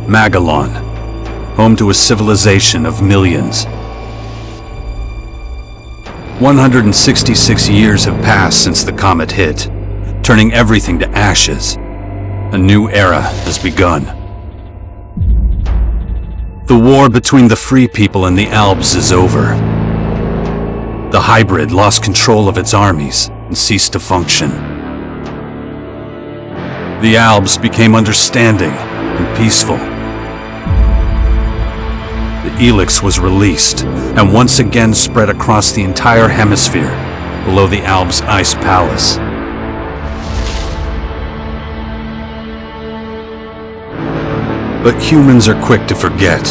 Magellan, home to a civilization of millions. 166 years have passed since the comet hit, turning everything to ashes. A new era has begun. The war between the free people and the Alps is over. The hybrid lost control of its armies and ceased to function. The Alps became understanding and peaceful. The Elex was released and once again spread across the entire hemisphere below the Alps' ice palace. But humans are quick to forget.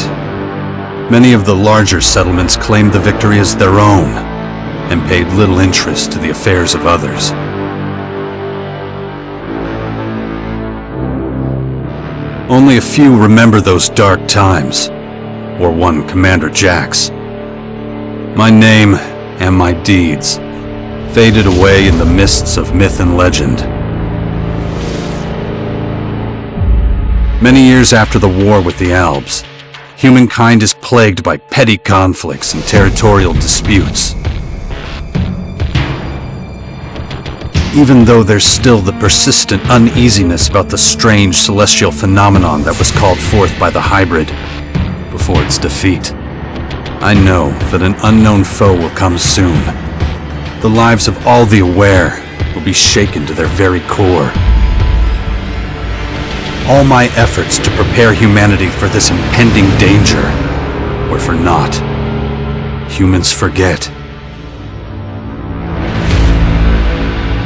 Many of the larger settlements claimed the victory as their own and paid little interest to the affairs of others. Only a few remember those dark times, or one Commander Jax. My name and my deeds faded away in the mists of myth and legend. Many years after the war with the Alps, humankind is plagued by petty conflicts and territorial disputes. Even though there's still the persistent uneasiness about the strange celestial phenomenon that was called forth by the hybrid before its defeat, I know that an unknown foe will come soon. The lives of all the aware will be shaken to their very core. All my efforts to prepare humanity for this impending danger were for naught. Humans forget.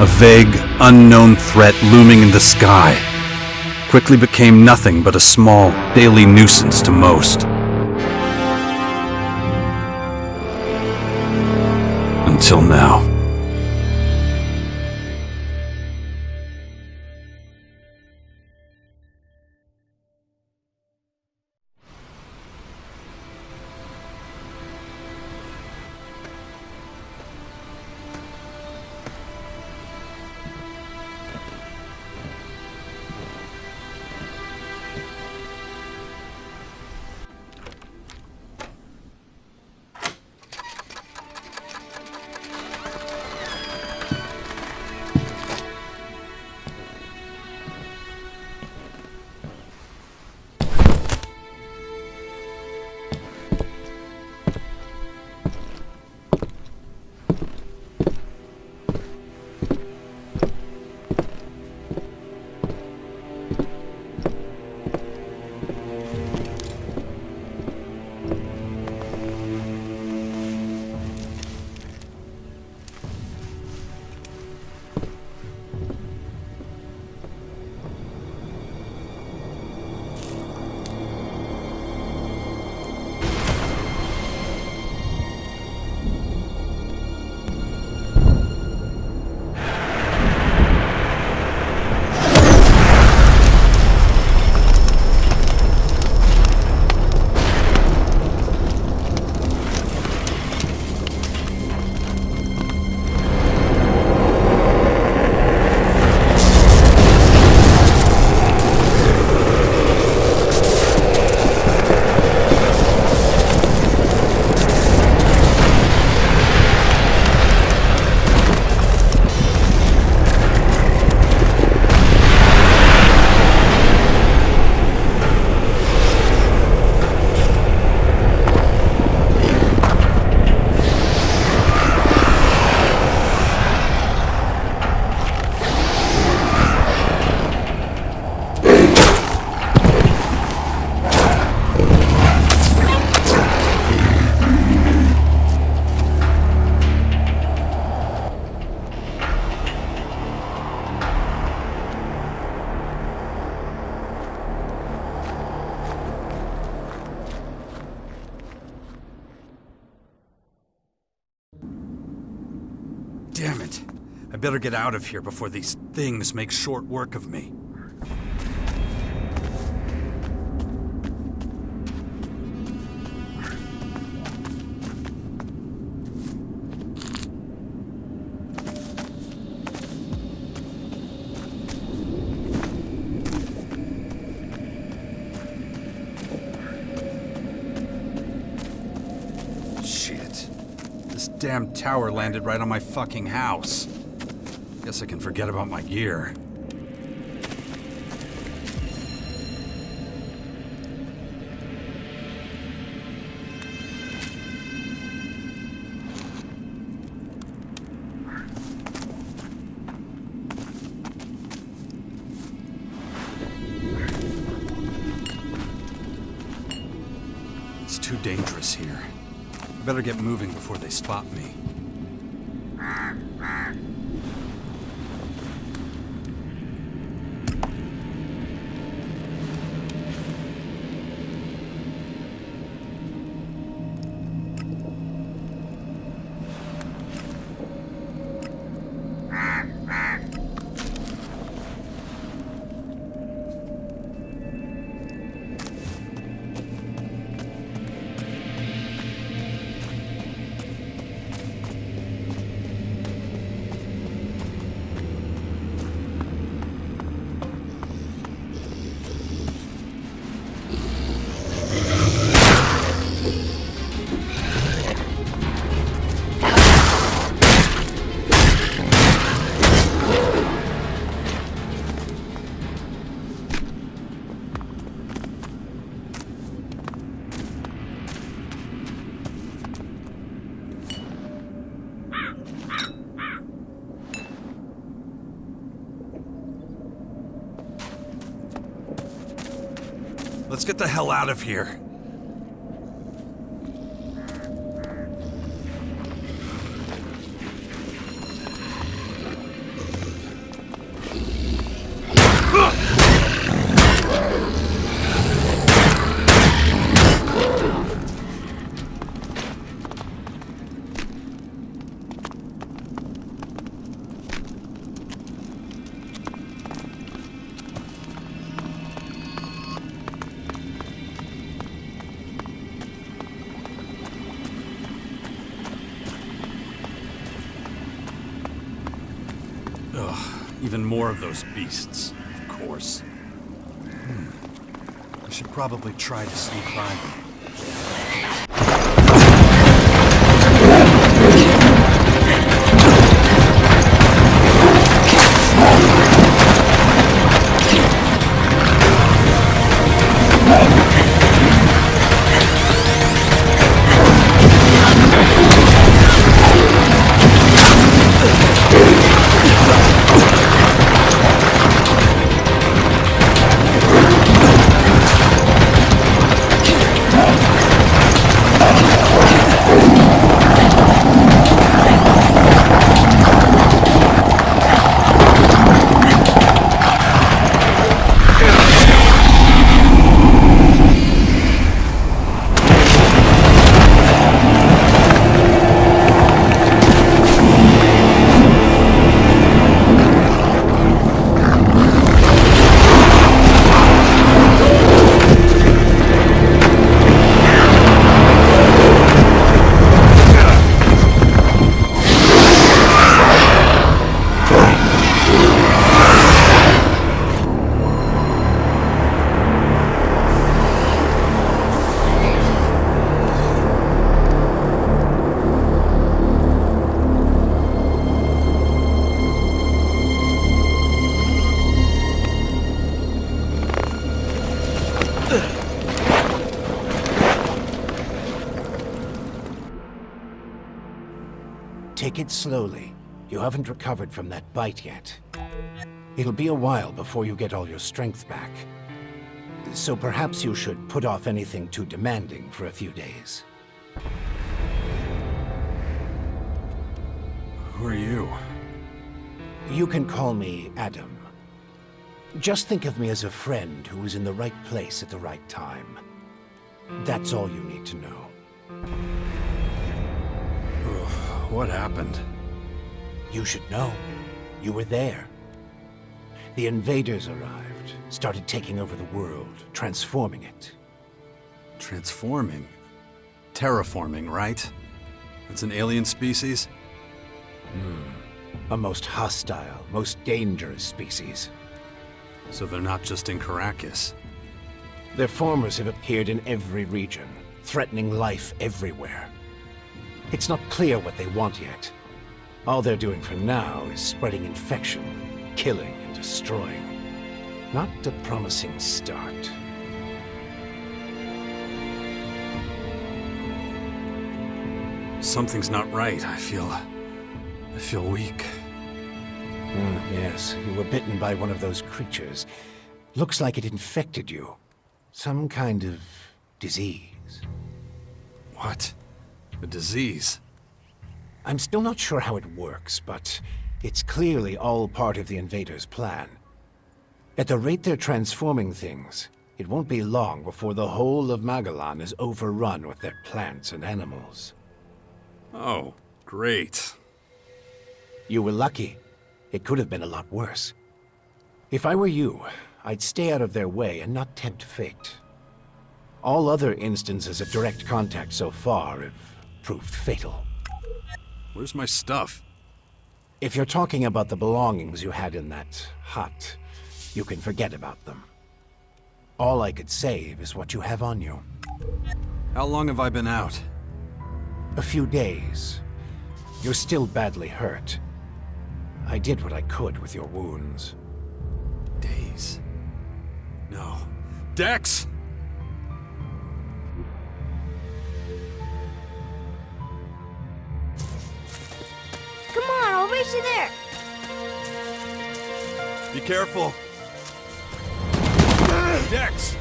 A vague, unknown threat looming in the sky quickly became nothing but a small, daily nuisance to most. Until now. Damn it. I better get out of here before these things make short work of me. Shit. This damn tower landed right on my fucking house. Guess I can forget about my gear. It's too dangerous here. I better get moving before they spot me. Let's get the hell out of here. Even more of those beasts, of course. I should probably try to sneak by them. Take it slowly. You haven't recovered from that bite yet. It'll be a while before you get all your strength back. So perhaps you should put off anything too demanding for a few days. Who are you? You can call me Adam. Just think of me as a friend who was in the right place at the right time. That's all you need to know. What happened? You should know. You were there. The invaders arrived, started taking over the world, transforming it. Transforming? Terraforming, right? It's an alien species? A most hostile, most dangerous species. So they're not just in Caracas. Their formers have appeared in every region, threatening life everywhere. It's not clear what they want yet. All they're doing for now is spreading infection, killing and destroying. Not a promising start. Something's not right. I feel weak. Yes, you were bitten by one of those creatures. Looks like it infected you. Some kind of disease. What? A disease? I'm still not sure how it works, but it's clearly all part of the invaders' plan. At the rate they're transforming things, it won't be long before the whole of Magalan is overrun with their plants and animals. Oh, great. You were lucky. It could have been a lot worse. If I were you, I'd stay out of their way and not tempt fate. All other instances of direct contact so far have proved fatal. Where's my stuff? If you're talking about the belongings you had in that hut, you can forget about them. All I could save is what you have on you. How long have I been out? A few days. You're still badly hurt. I did what I could with your wounds. Days? No. Dex! Come on, I'll race you there. Be careful. Dex!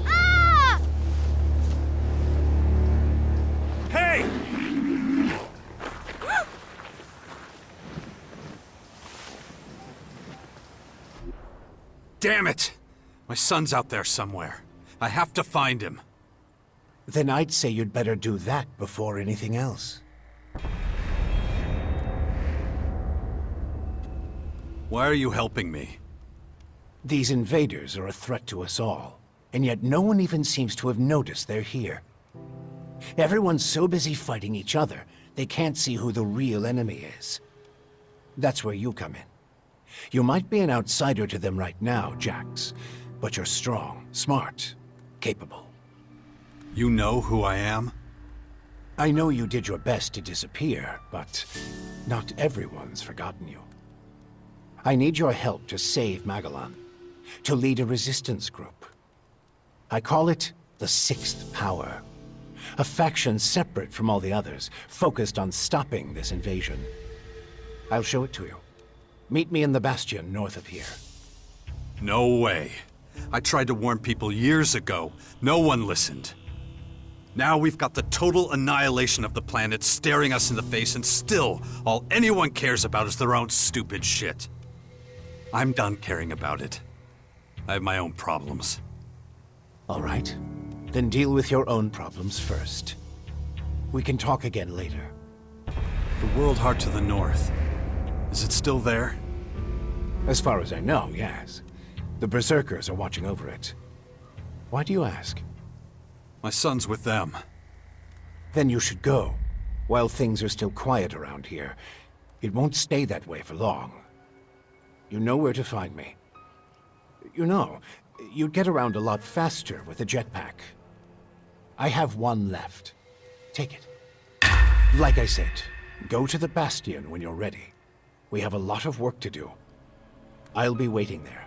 Ah! Hey! Damn it! My son's out there somewhere. I have to find him. Then I'd say you'd better do that before anything else. Why are you helping me? These invaders are a threat to us all, and yet no one even seems to have noticed they're here. Everyone's so busy fighting each other, they can't see who the real enemy is. That's where you come in. You might be an outsider to them right now, Jax, but you're strong, smart, capable. You know who I am? I know you did your best to disappear, but not everyone's forgotten you. I need your help to save Magalan, to lead a resistance group. I call it the Sixth Power, a faction separate from all the others, focused on stopping this invasion. I'll show it to you. Meet me in the Bastion north of here. No way. I tried to warn people years ago. No one listened. Now we've got the total annihilation of the planet staring us in the face, and still, all anyone cares about is their own stupid shit. I'm done caring about it. I have my own problems. All right. Then deal with your own problems first. We can talk again later. The World Heart to the north. Is it still there? As far as I know, yes. The Berserkers are watching over it. Why do you ask? My son's with them. Then you should go, while things are still quiet around here. It won't stay that way for long. You know where to find me. You know, you'd get around a lot faster with a jetpack. I have one left. Take it. Like I said, go to the Bastion when you're ready. We have a lot of work to do. I'll be waiting there.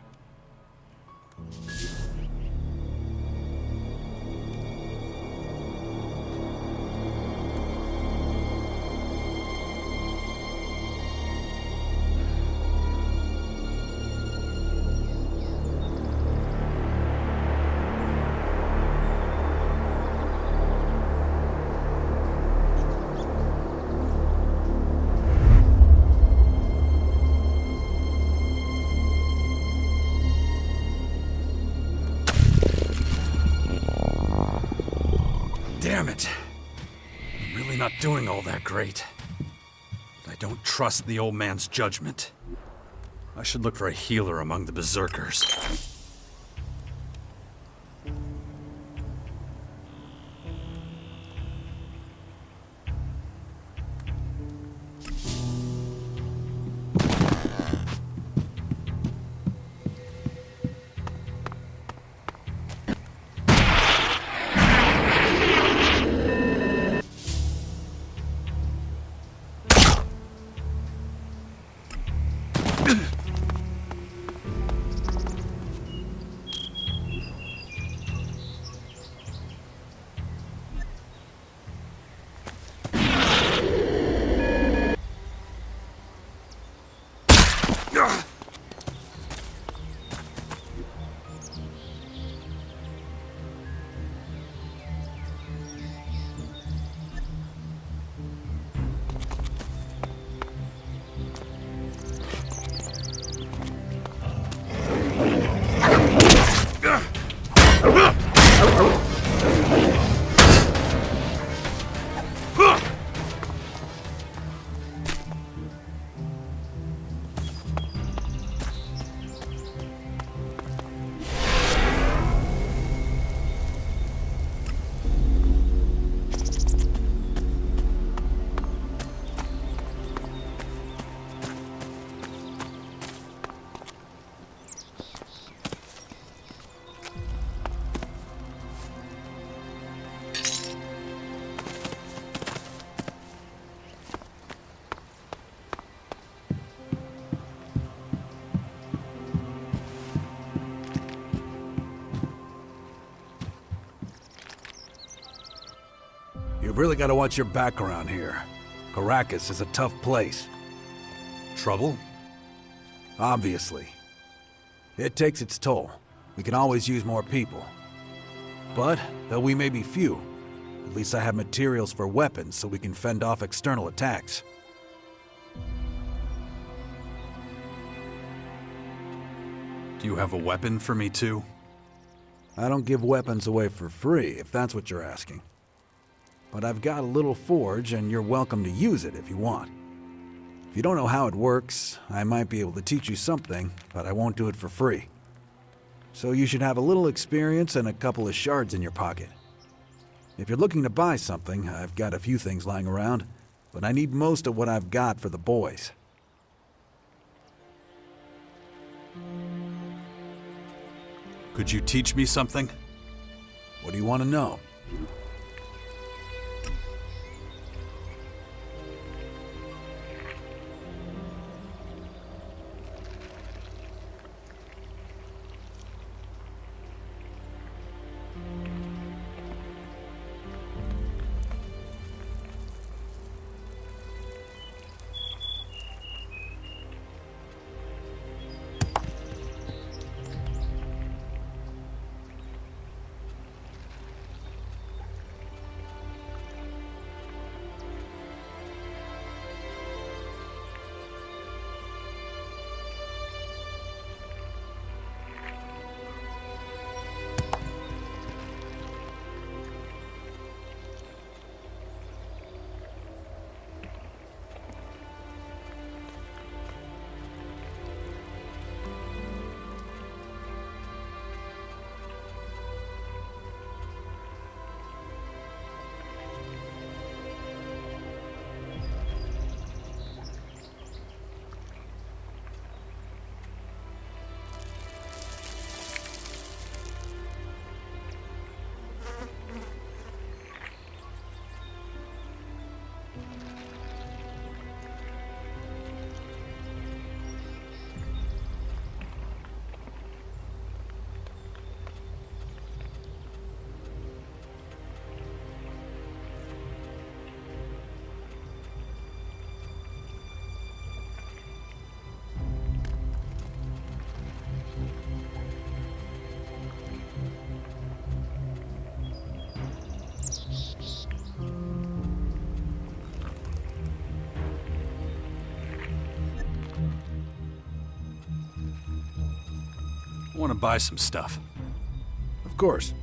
Damn it. I'm really not doing all that great. I don't trust the old man's judgment. I should look for a healer among the Berserkers. You've really got to watch your back around here. Caracas is a tough place. Trouble? Obviously. It takes its toll. We can always use more people. But, though we may be few, at least I have materials for weapons so we can fend off external attacks. Do you have a weapon for me too? I don't give weapons away for free, if that's what you're asking. But I've got a little forge, and you're welcome to use it if you want. If you don't know how it works, I might be able to teach you something, but I won't do it for free. So you should have a little experience and a couple of shards in your pocket. If you're looking to buy something, I've got a few things lying around, but I need most of what I've got for the boys. Could you teach me something? What do you want to know? I want to buy some stuff. Of course.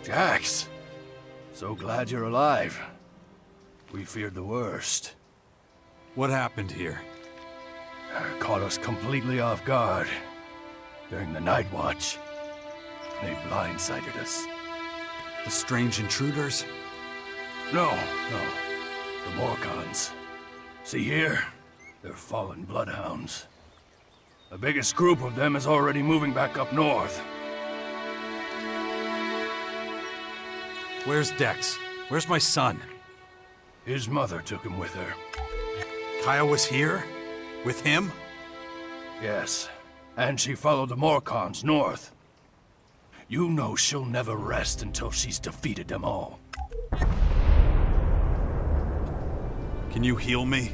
Jax, so glad you're alive. We feared the worst. What happened here? Caught us completely off guard during the night watch. They blindsided us. The strange intruders? No. The Morcons. See here? They're fallen bloodhounds. The biggest group of them is already moving back up north. Where's Dex? Where's my son? His mother took him with her. Kaya was here? With him? Yes, and she followed the Morcons north. You know she'll never rest until she's defeated them all. Can you heal me?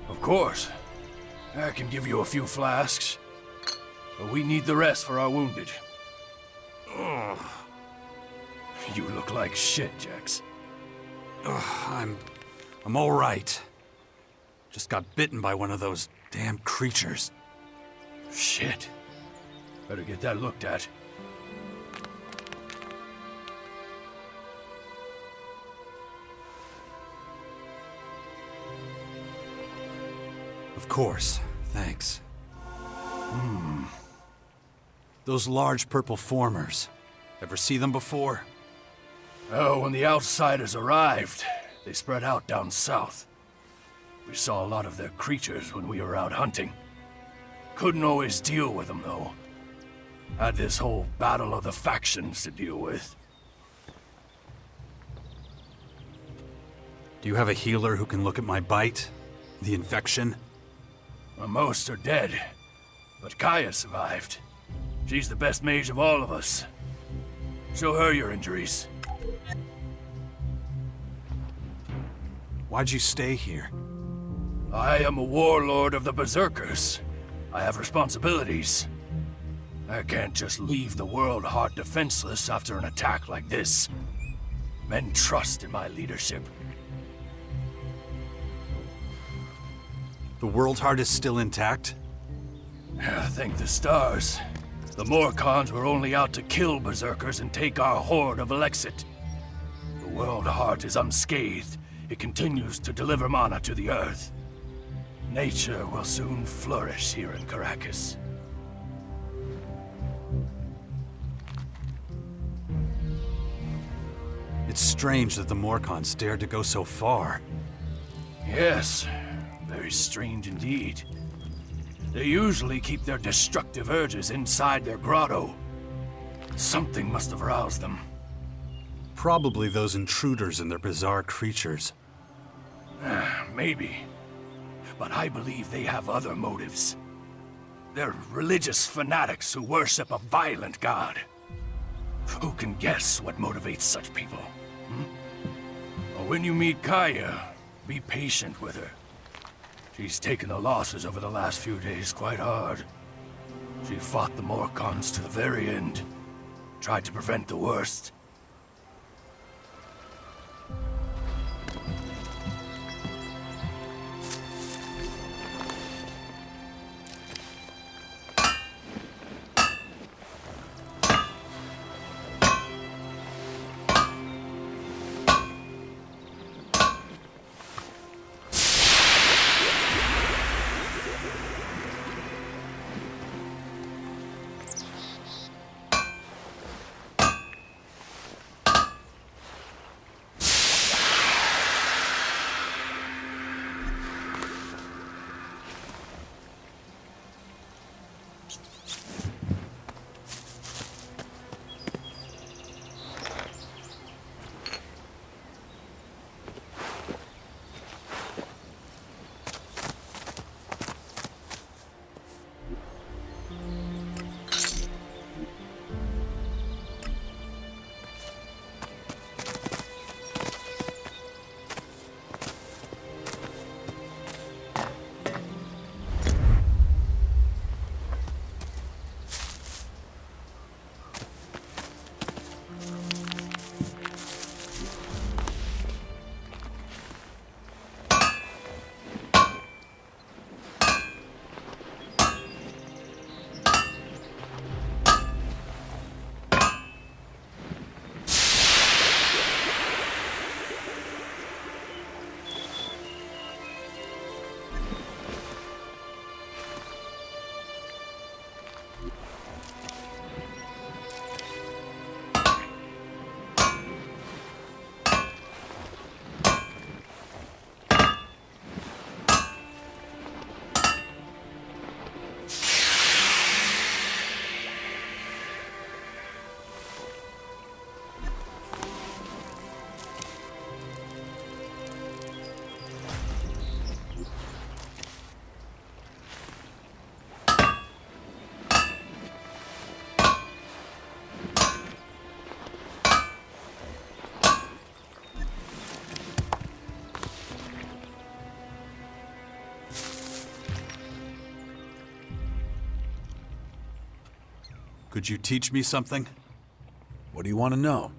Of course. I can give you a few flasks. But we need the rest for our wounded. Ugh. You look like shit, Jax. I'm all right. Just got bitten by one of those damn creatures. Shit. Better get that looked at. Of course. Thanks. Those large purple formers. Ever see them before? Oh, when the outsiders arrived, they spread out down south. We saw a lot of their creatures when we were out hunting. Couldn't always deal with them, though. Had this whole battle of the factions to deal with. Do you have a healer who can look at my bite? The infection? Well, most are dead, but Kaya survived. She's the best mage of all of us. Show her your injuries. Why'd you stay here? I am a warlord of the Berserkers. I have responsibilities. I can't just leave the world heart defenseless after an attack like this. Men trust in my leadership. The World Heart is still intact? Thank the stars. The Morcons were only out to kill Berserkers and take our horde of Elex II. The World Heart is unscathed. It continues to deliver mana to the earth. Nature will soon flourish here in Caracas. It's strange that the Morcons dared to go so far. Yes, very strange indeed. They usually keep their destructive urges inside their grotto. Something must have roused them. Probably those intruders and their bizarre creatures. Maybe. But I believe they have other motives. They're religious fanatics who worship a violent god. Who can guess what motivates such people? When you meet Kaya, be patient with her. She's taken the losses over the last few days quite hard. She fought the Morcons to the very end. Tried to prevent the worst. Could you teach me something? What do you want to know?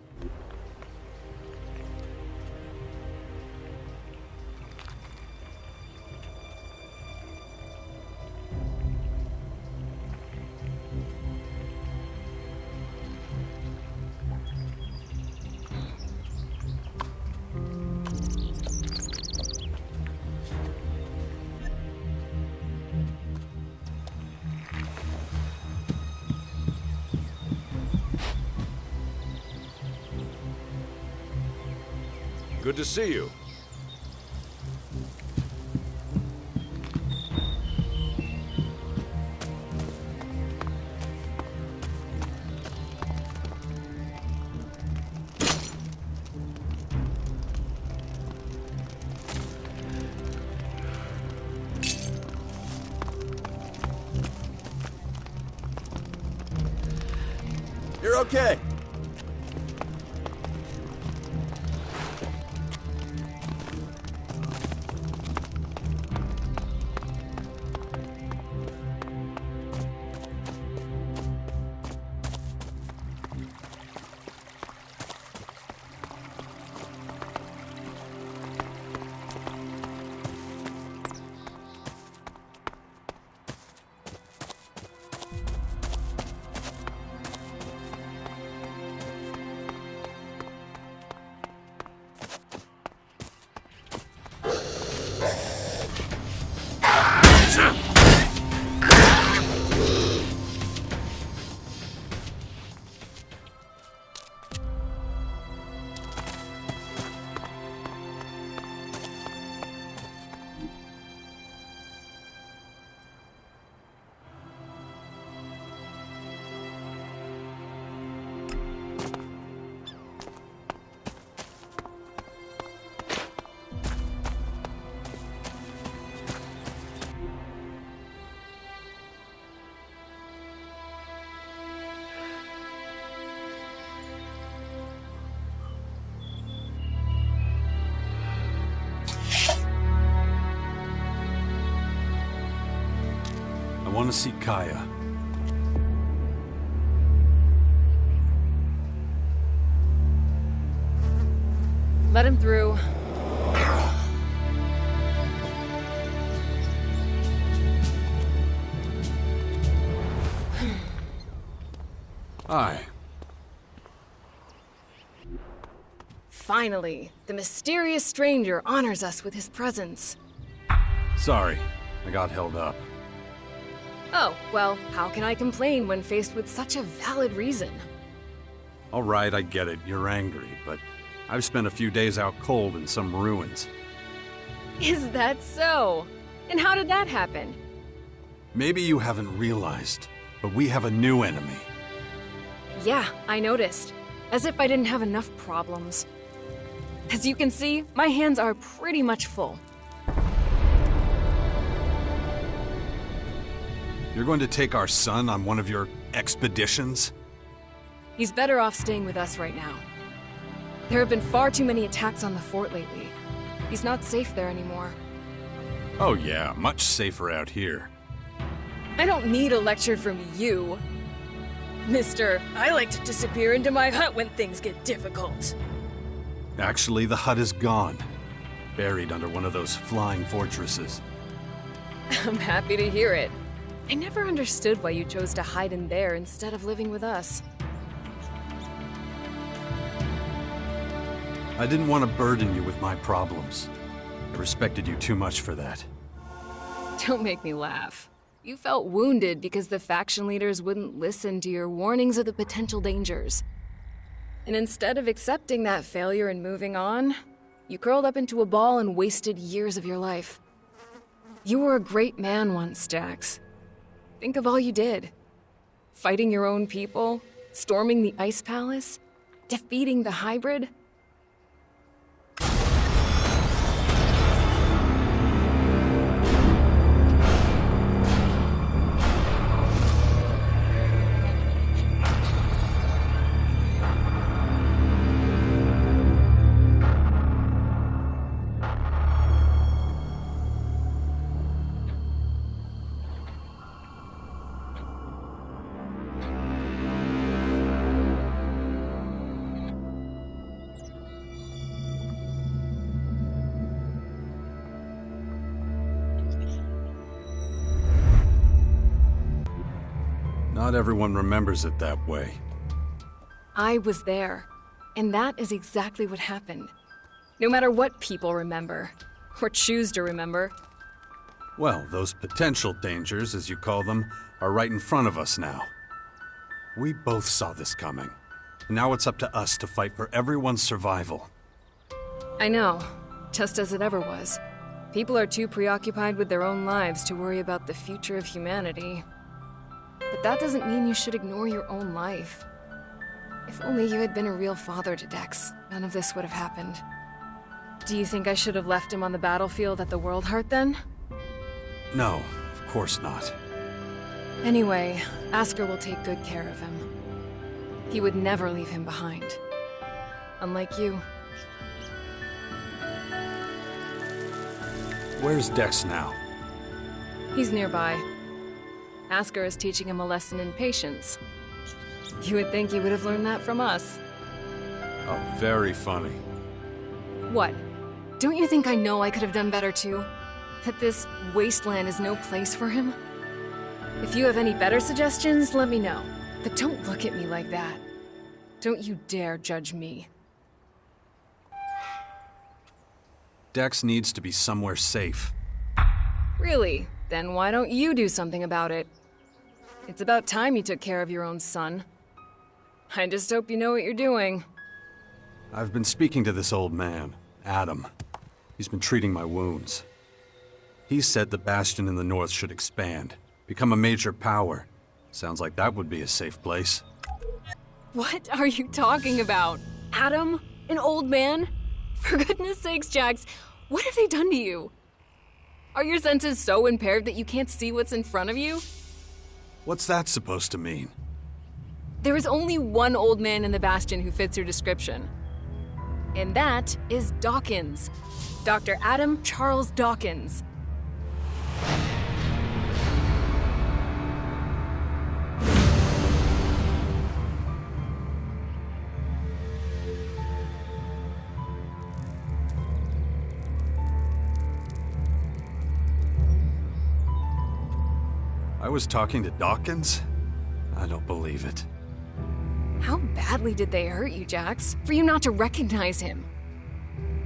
Good to see you. You're okay. I want to see Kaya. Let him through. Hi. Finally, the mysterious stranger honors us with his presence. Sorry, I got held up. Oh, well, how can I complain when faced with such a valid reason? All right, I get it. You're angry, but I've spent a few days out cold in some ruins. Is that so? And how did that happen? Maybe you haven't realized, but we have a new enemy. Yeah, I noticed. As if I didn't have enough problems. As you can see, my hands are pretty much full. You're going to take our son on one of your expeditions? He's better off staying with us right now. There have been far too many attacks on the fort lately. He's not safe there anymore. Oh yeah, much safer out here. I don't need a lecture from you. Mister, I like to disappear into my hut when things get difficult. Actually, the hut is gone. Buried under one of those flying fortresses. I'm happy to hear it. I never understood why you chose to hide in there instead of living with us. I didn't want to burden you with my problems. I respected you too much for that. Don't make me laugh. You felt wounded because the faction leaders wouldn't listen to your warnings of the potential dangers. And instead of accepting that failure and moving on, you curled up into a ball and wasted years of your life. You were a great man once, Jax. Think of all you did. Fighting your own people, storming the Ice Palace, defeating the hybrid. Not everyone remembers it that way. I was there, and that is exactly what happened. No matter what people remember, or choose to remember. Well, those potential dangers, as you call them, are right in front of us now. We both saw this coming. And now it's up to us to fight for everyone's survival. I know, just as it ever was. People are too preoccupied with their own lives to worry about the future of humanity. But that doesn't mean you should ignore your own life. If only you had been a real father to Dex, none of this would have happened. Do you think I should have left him on the battlefield at the World Heart then? No, of course not. Anyway, Asker will take good care of him. He would never leave him behind. Unlike you. Where's Dex now? He's nearby. Asker is teaching him a lesson in patience. You would think he would have learned that from us. Oh, very funny. What? Don't you think I know I could have done better too? That this wasteland is no place for him? If you have any better suggestions, let me know. But don't look at me like that. Don't you dare judge me. Dex needs to be somewhere safe. Really? Then why don't you do something about it? It's about time you took care of your own son. I just hope you know what you're doing. I've been speaking to this old man, Adam. He's been treating my wounds. He said the Bastion in the north should expand, become a major power. Sounds like that would be a safe place. What are you talking about? Adam? An old man? For goodness sakes, Jax, what have they done to you? Are your senses so impaired that you can't see what's in front of you? What's that supposed to mean? There is only one old man in the Bastion who fits your description. And that is Dawkins. Dr. Adam Charles Dawkins. I was talking to Dawkins? I don't believe it. How badly did they hurt you, Jax, for you not to recognize him?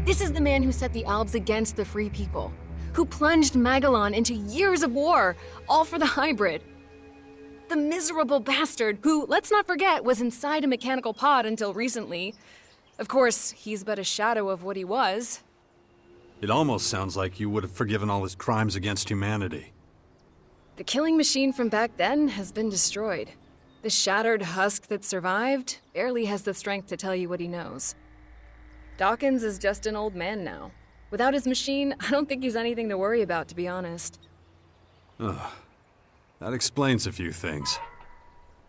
This is the man who set the Albs against the Free People, who plunged Magellan into years of war, all for the hybrid. The miserable bastard who, let's not forget, was inside a mechanical pod until recently. Of course, he's but a shadow of what he was. It almost sounds like you would have forgiven all his crimes against humanity. The killing machine from back then has been destroyed. The shattered husk that survived barely has the strength to tell you what he knows. Dawkins is just an old man now. Without his machine, I don't think he's anything to worry about, to be honest. Ugh. That explains a few things.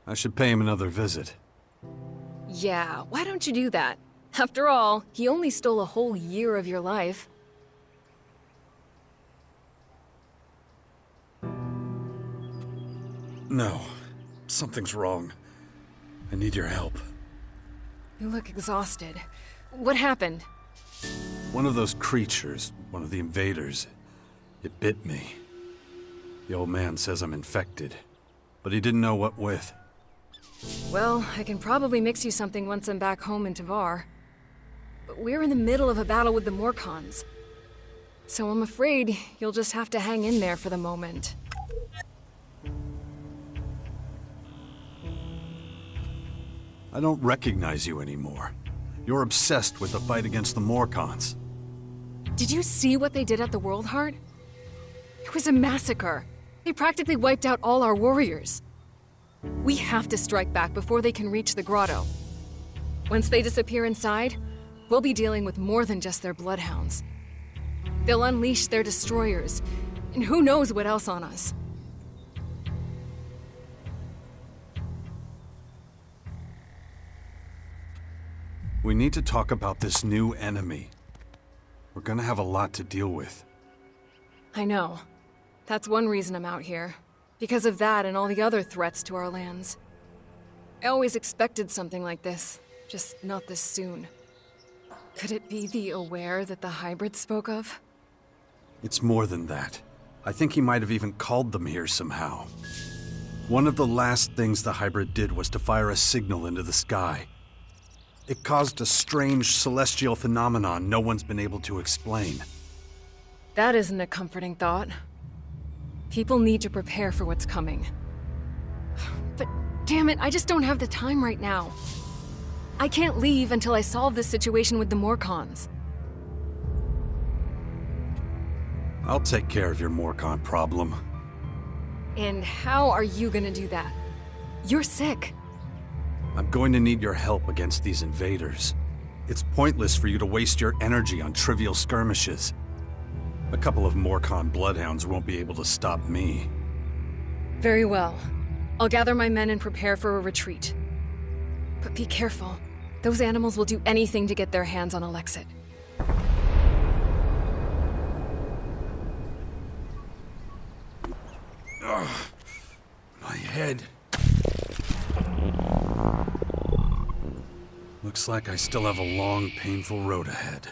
I should pay him another visit. Yeah, why don't you do that? After all, he only stole a whole year of your life. No. Something's wrong. I need your help. You look exhausted. What happened? One of those creatures, one of the invaders, it bit me. The old man says I'm infected, but he didn't know what with. Well, I can probably mix you something once I'm back home in Tavar. But we're in the middle of a battle with the Morcons. So I'm afraid you'll just have to hang in there for the moment. I don't recognize you anymore. You're obsessed with the fight against the Morcons. Did you see what they did at the World Heart? It was a massacre. They practically wiped out all our warriors. We have to strike back before they can reach the grotto. Once they disappear inside, we'll be dealing with more than just their bloodhounds. They'll unleash their destroyers, and who knows what else on us. We need to talk about this new enemy. We're gonna have a lot to deal with. I know. That's one reason I'm out here. Because of that and all the other threats to our lands. I always expected something like this, just not this soon. Could it be the Aware that the hybrid spoke of? It's more than that. I think he might have even called them here somehow. One of the last things the hybrid did was to fire a signal into the sky. It caused a strange celestial phenomenon no one's been able to explain. That isn't a comforting thought. People need to prepare for what's coming. But damn it, I just don't have the time right now. I can't leave until I solve this situation with the Morcons. I'll take care of your Morcon problem. And how are you gonna do that? You're sick. I'm going to need your help against these invaders. It's pointless for you to waste your energy on trivial skirmishes. A couple of Morcon bloodhounds won't be able to stop me. Very well. I'll gather my men and prepare for a retreat. But be careful. Those animals will do anything to get their hands on Alexit. Ugh, my head. Looks like I still have a long, painful road ahead.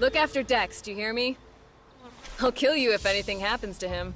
Look after Dex, do you hear me? I'll kill you if anything happens to him.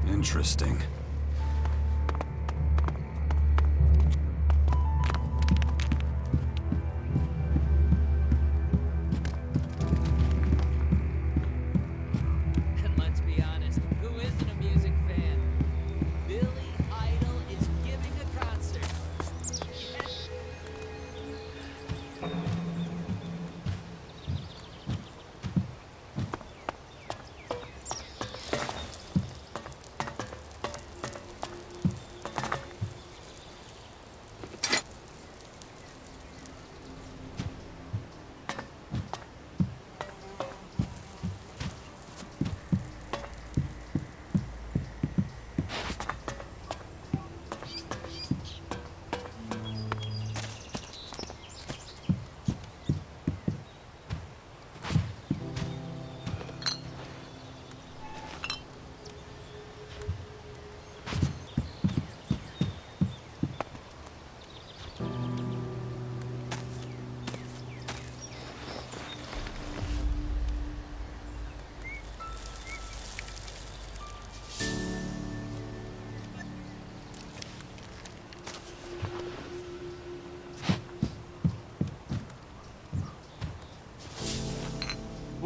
Interesting. And let's be honest, who isn't a music fan? Billy Idol is giving a concert.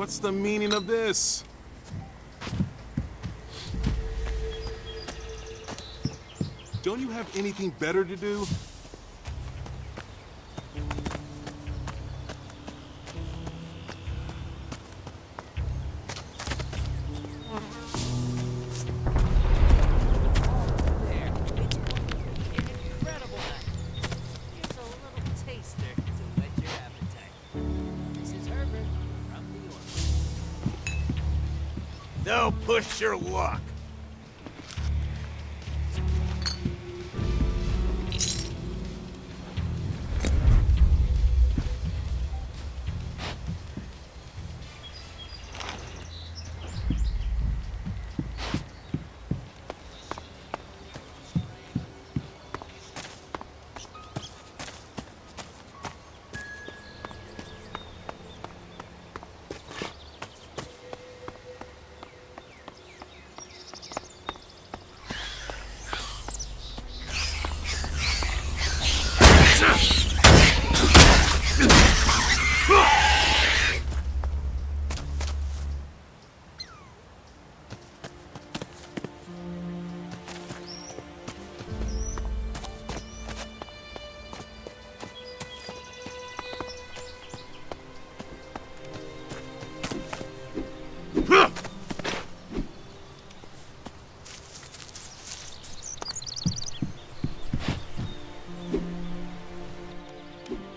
What's the meaning of this? Don't you have anything better to do? There. It's an incredible night. Here's a little taster to whet your appetite. This is Herbert from the Orphan. They'll push your luck.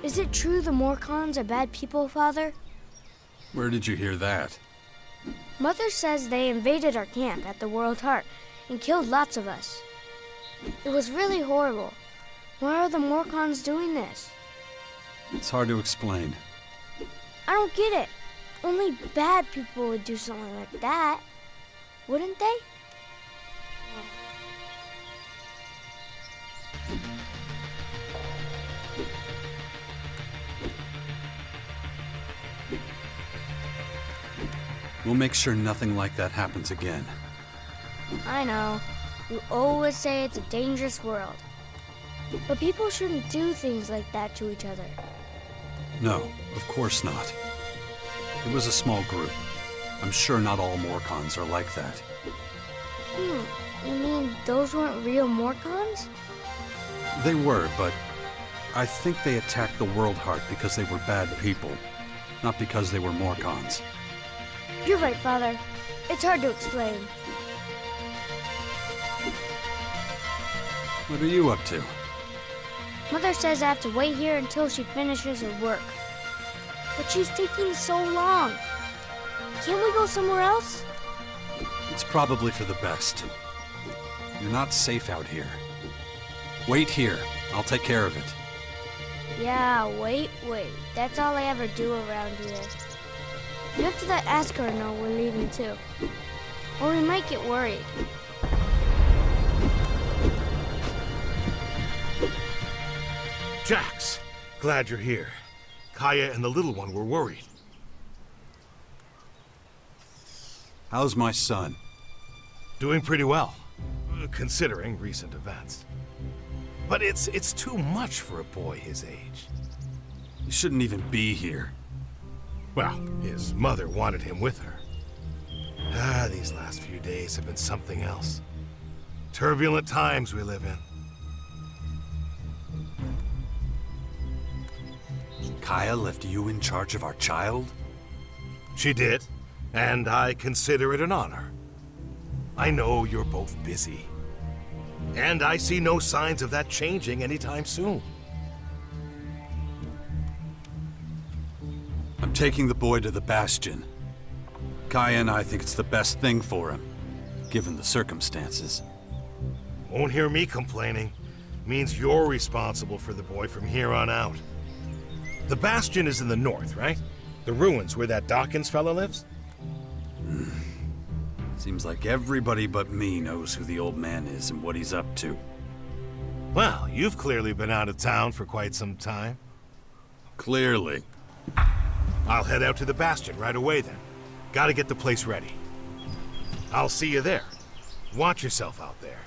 Is it true the Morcons are bad people, Father? Where did you hear that? Mother says they invaded our camp at the World Heart and killed lots of us. It was really horrible. Why are the Morcons doing this? It's hard to explain. I don't get it. Only bad people would do something like that, wouldn't they? We'll make sure nothing like that happens again. I know. You always say it's a dangerous world. But people shouldn't do things like that to each other. No, of course not. It was a small group. I'm sure not all Morcons are like that. You mean those weren't real Morcons? They were, but I think they attacked the World Heart because they were bad people, not because they were Morcons. You're right, Father. It's hard to explain. What are you up to? Mother says I have to wait here until she finishes her work. But she's taking so long. Can't we go somewhere else? It's probably for the best. You're not safe out here. Wait here. I'll take care of it. Yeah, wait. That's all I ever do around here. You have to let Askar know we're leaving too. Or we might get worried. Jax, glad you're here. Kaya and the little one were worried. How's my son? Doing pretty well, considering recent events. But it's too much for a boy his age. He shouldn't even be here. Well, his mother wanted him with her. These last few days have been something else. Turbulent times we live in. Kaya left you in charge of our child? She did, and I consider it an honor. I know you're both busy, and I see no signs of that changing anytime soon. I'm taking the boy to the Bastion. Kaya and I think it's the best thing for him, given the circumstances. Won't hear me complaining. Means you're responsible for the boy from here on out. The Bastion is in the north, right? The ruins where that Dawkins fella lives? Seems like everybody but me knows who the old man is and what he's up to. Well, you've clearly been out of town for quite some time. Clearly. I'll head out to the Bastion right away then. Gotta get the place ready. I'll see you there. Watch yourself out there.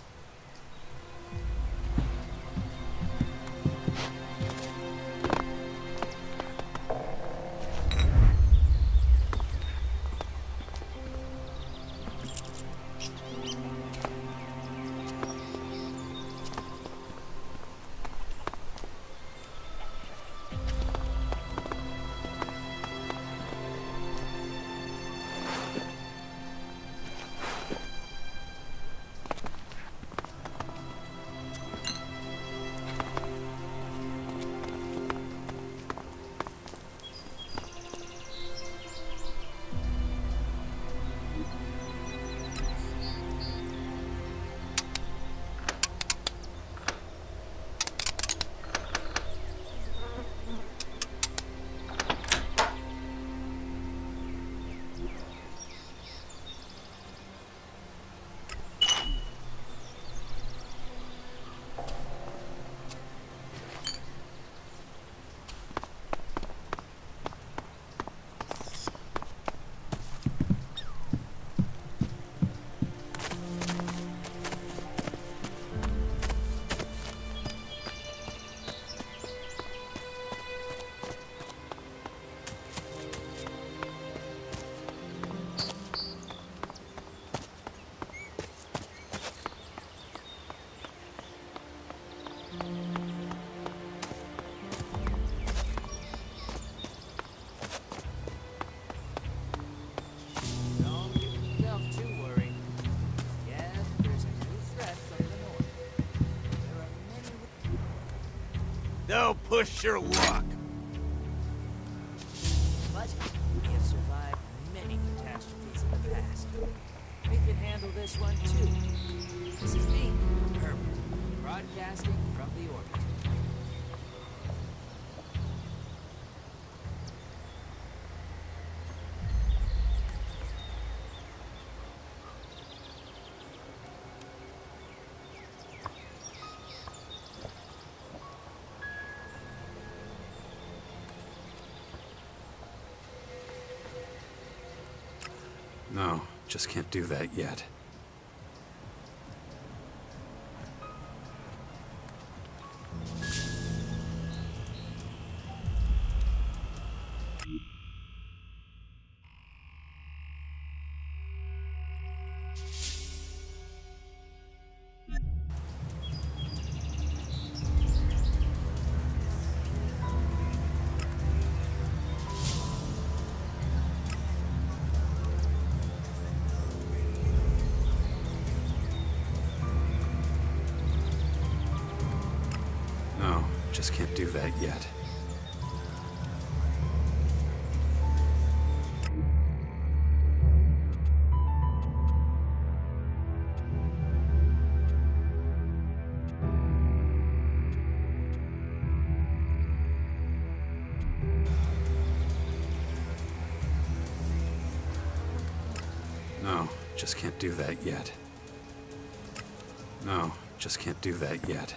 They'll push your luck. But we have survived many catastrophes in the past. We can handle this one too. This is me, Herbert, broadcasting from the orbit. No, just can't do that yet. No, just can't do that yet. No, just can't do that yet. No, just can't do that yet.